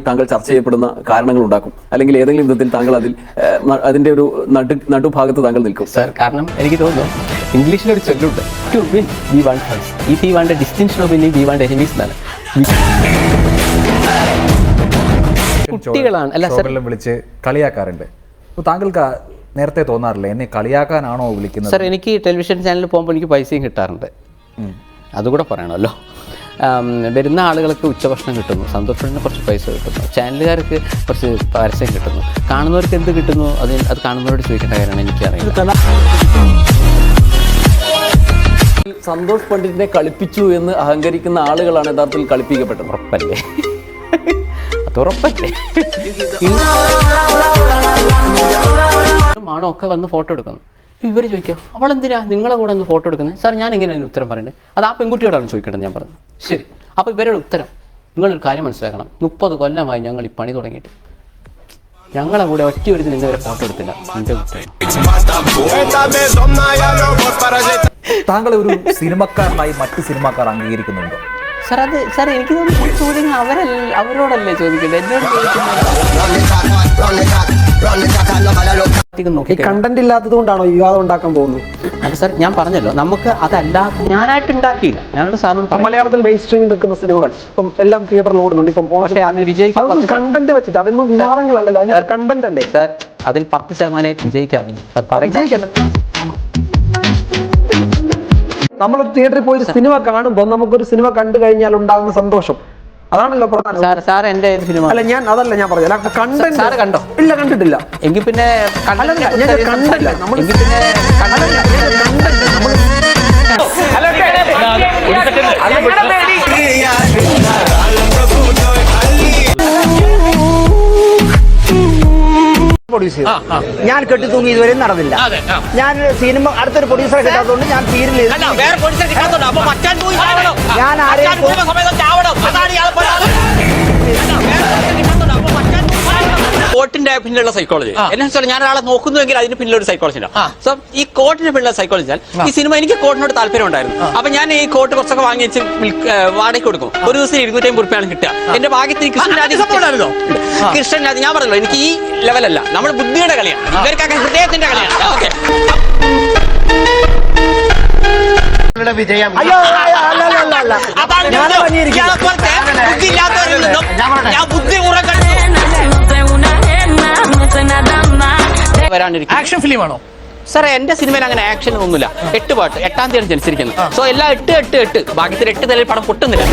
താങ്കൾ ചർച്ച ചെയ്യപ്പെടുന്ന കാരണങ്ങൾ ഉണ്ടാക്കും, അല്ലെങ്കിൽ ഏതെങ്കിലും വിധത്തിൽ താങ്കൾ അതിന്റെ ഒരു നടുഭാഗത്ത് താങ്കൾ നിൽക്കും സാർ. കാരണം എനിക്ക് തോന്നുന്നു ഇംഗ്ലീഷിലൊരു ചൊല്ലുണ്ട്, to win we want friends, if we want a distinction of winning we want enemies എന്നാണ്. കുട്ടികളാണ് അല്ല സാർ വിളിച്ച് കളിയാക്കാറുണ്ട്. താങ്കൾക്ക് നേരത്തെ തോന്നാറില്ല എന്നെ കളിയാക്കാനാണോ വിളിക്കുന്നത്? സാർ, എനിക്ക് ടെലിവിഷൻ ചാനലിൽ പോകുമ്പോൾ എനിക്ക് പൈസയും കിട്ടാറുണ്ട്, അതുകൂടെ പറയണമല്ലോ. വരുന്ന ആളുകൾക്ക് ഉച്ചഭക്ഷണം കിട്ടുന്നു, സന്തോഷത്തിന് കുറച്ച് പൈസ കിട്ടുന്നു, ചാനലുകാർക്ക് കുറച്ച് പരസ്യം കിട്ടുന്നു, കാണുന്നവർക്ക് എന്ത് കിട്ടുന്നു അത് കാണുന്നവരോട് ചോദിക്കേണ്ട കാര്യമാണ്. എനിക്കറിയാം സന്തോഷ് പണ്ഡിറ്റിനെ കളിപ്പിച്ചു എന്ന് അഹങ്കരിക്കുന്ന ആളുകളാണ് യഥാർത്ഥത്തിൽ കളിപ്പിക്കപ്പെട്ടത്. ഉറപ്പല്ലേ? അതുറപ്പല്ലേ? ആണോ ഒക്കെ വന്ന് ഫോട്ടോ എടുക്കുന്നു. ഇവർ ചോദിക്കാം അവളെന്തിനാ നിങ്ങളെ കൂടെ ഒന്ന് ഫോട്ടോ എടുക്കുന്നത്? സാർ, ഞാൻ എങ്ങനെയാണ് ഉത്തരം പറയുന്നത്? അത് ആ പെൺകുട്ടിയോടാണ് ചോദിക്കേണ്ടത്. ഞാൻ പറഞ്ഞു ശരി. അപ്പോൾ ഇവരുടെ ഉത്തരം, നിങ്ങളൊരു കാര്യം മനസ്സിലാക്കണം, 30 കൊല്ലമായി ഞങ്ങൾ ഈ പണി തുടങ്ങിയിട്ട് ഞങ്ങളെ കൂടെ ഒറ്റ ഒരു നിങ്ങൾ വരെ ഫോട്ടോ എടുത്തില്ല. എൻ്റെ കുറ്റം. താങ്കളെ ഒരു സിനിമക്കാരനായി മറ്റു സിനിമക്കാർ അംഗീകരിക്കുന്നുണ്ട് സാർ? അത് സാർ എനിക്ക് തോന്നുന്നു ചോദ്യങ്ങൾ അവരോടല്ലേ ചോദിക്കുന്നത്, എന്നോട് കണ്ടന്റ് ഇല്ലാത്തത് കൊണ്ടാണോ വിവാദം ഉണ്ടാക്കാൻ പോകുന്നത്? അല്ല സാർ, ഞാൻ പറഞ്ഞല്ലോ നമുക്ക് അതല്ല, ഞാനായിട്ട് ഉണ്ടാക്കിയില്ല. ഞാനോട് സാറിനോട് മലയാളത്തിൽ മെയിൻ സ്ട്രീമിൽ നിൽക്കുന്ന സിനിമകൾ ഇപ്പം എല്ലാം തിയേറ്ററിൽ ഓടുന്നുണ്ട്. ഇപ്പം പക്ഷേ അതിന് വിജയിക്കാൻ കണ്ടന്റ് വെച്ചിട്ട് അതൊന്നും വിവാദങ്ങളല്ലല്ലോ, കണ്ടന്റ് അല്ലേ സാർ? അതിൽ 10% വിജയിക്കാറില്ല. നമ്മൾ തിയേറ്ററിൽ പോയി സിനിമ കാണുമ്പോൾ നമുക്കൊരു സിനിമ കണ്ടു കഴിഞ്ഞാൽ ഉണ്ടാകുന്ന സന്തോഷം, അതാണല്ലോ പ്രധാനം. സാർ എന്റെ സിനിമ അല്ല, ഞാൻ അതല്ല ഞാൻ പറഞ്ഞത്. കണ്ടന്റ് സാർ കണ്ടോ? ഇല്ല, കണ്ടിട്ടില്ല. എങ്കിൽ പിന്നെ കണ്ടില്ല. ഞാൻ കെട്ടിത്തൂങ്ങി ഇതുവരെ നടന്നില്ല. ഞാൻ സിനിമ അടുത്തൊരു പ്രൊഡ്യൂസറെ കിട്ടാത്തതുകൊണ്ട് ഞാൻ സീരിയൽ ഞാൻ ആരെയും കോട്ടിന്റെ പിന്നിലുള്ള സൈക്കോളജി എന്നു വെച്ചാൽ ഞാൻ ഒരാളെ നോക്കുന്നുവെങ്കിൽ അതിന് പിന്നിലൊരു സൈക്കോളജി ഉണ്ട്. സോ ഈ കോട്ടിന് പിന്നിലുള്ള സൈക്കോളജി ഈ സിനിമ എനിക്ക് കോട്ടിനോട് താല്പര്യം ഉണ്ടായിരുന്നു. അപ്പൊ ഞാൻ ഈ കോട്ട് കുറച്ചൊക്കെ വാങ്ങി വെച്ച് വാടകയ്ക്ക് കൊടുക്കും. ഒരു ദിവസം 250 രൂപയാണ് കിട്ടുക. എന്റെ ഭാഗ്യത്തിന് കൃഷ്ണരാജ് ഞാൻ പറഞ്ഞല്ലോ, എനിക്ക് ഈ ലെവലല്ല, നമ്മൾ ബുദ്ധിയുടെ കളിയാണ്, ഇവർക്കൊക്കെ ഹൃദയത്തിന്റെ കളിയാണ്. ഓക്കെ, വിജയം ആക്ഷൻ ഫിലിം ആണോ സാർ? എന്റെ സിനിമയിൽ അങ്ങനെ ആക്ഷൻ ഒന്നുമില്ല. 8 പാട്ട്, 8-ാം തീയതി ജനിച്ചിരിക്കുന്നത്. സോ എല്ലാം 8 ഭാഗ്യത്തിൽ 8 നിലയിൽ പടം പൊട്ടുന്നില്ല.